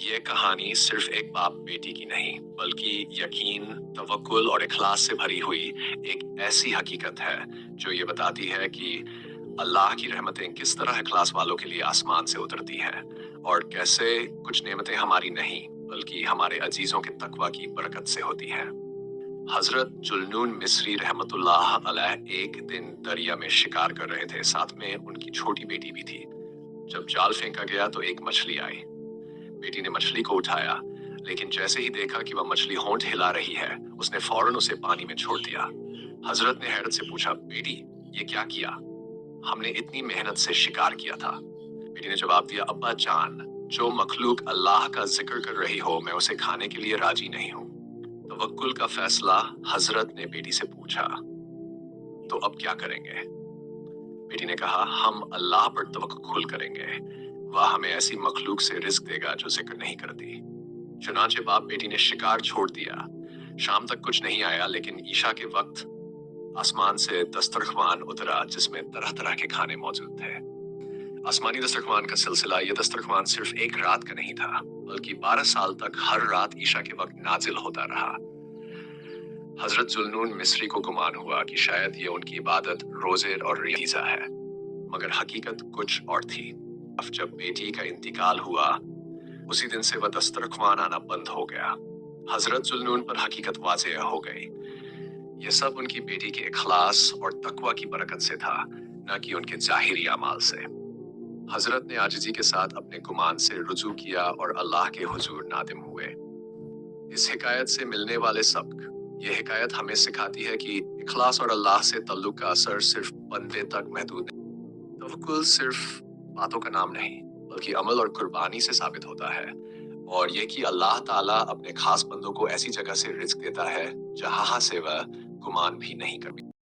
ये कहानी सिर्फ एक बाप बेटी की नहीं, बल्कि यकीन, तवक्कुल और इखलास से भरी हुई एक ऐसी हकीकत है जो ये बताती है कि अल्लाह की रहमतें किस तरह इखलास वालों के लिए आसमान से उतरती है और कैसे कुछ नेमतें हमारी नहीं बल्कि हमारे अजीजों के तकवा की बरकत से होती है। हजरत जुल्नून मिस्री रहमतुल्लाह अलैह एक दिन दरिया में शिकार कर रहे थे, साथ में उनकी छोटी बेटी भी थी। जब जाल फेंका गया तो एक मछली आई। बेटी ने मछली को उठाया, लेकिन जैसे ही देखा कि वह मछली होंठ हिला रही है, उसने फौरन उसे पानी में छोड़ दिया। हजरत ने हैरत से पूछा, बेटी ये क्या किया? हमने इतनी मेहनत से शिकार किया था। बेटी ने जवाब दिया, अब्बा जान, जो मखलूक अल्लाह का जिक्र कर रही हो, मैं उसे खाने के लिए राजी नहीं हूँ। तवक्कुल का फैसला। हजरत ने बेटी से पूछा, तो अब क्या करेंगे? बेटी ने कहा, हम अल्लाह पर तवक्कुल करेंगे। वह हमें ऐसी मखलूक से रिस्क देगा जो जिक्र नहीं करती। चुनांचे बाप बेटी ने शिकार छोड़ दिया। शाम तक कुछ नहीं आया, लेकिन ईशा के वक्त आसमान से दस्तरख्वान उतरा जिसमें तरह तरह के खाने मौजूद थे। आसमानी दस्तरख्वान का सिलसिला, यह दस्तरख्वान सिर्फ एक रात का नहीं था, बल्कि 12 साल तक हर रात ईशा के वक्त नाजिल होता रहा। हजरत जुल्नून मिस्री को गुमान हुआ कि शायद ये उनकी इबादत, रोजे और रियाजा है, मगर हकीकत कुछ और थी। अब जब बेटी का इंतकाल हुआ, उसी दिन से वह दस्तरख्वान आना बंद हो गया। हजरत जुल्नून पर हकीकत वाज़ेह हो गई। यह सब उनकी बेटी के इखलास और तकवा की बरकत से था, न कि उनके जाहिरी अमाल से। हजरत ने आजिज़ी के साथ अपने गुमान से रुजू किया और अल्लाह के हुजूर नादिम हुए। इस हिकायत से मिलने वाले सबक, यह हिकायत हमें सिखाती है कि इखलास और अल्लाह से तल्लुक का असर सिर्फ बंदे तक महदूद नहीं। तवक्कुल सिर्फ बातों का नाम नहीं, बल्कि अमल और कुर्बानी से साबित होता है, और ये कि अल्लाह ताला अपने खास बंदों को ऐसी जगह से रिज्क देता है जहां से वह गुमान भी नहीं कर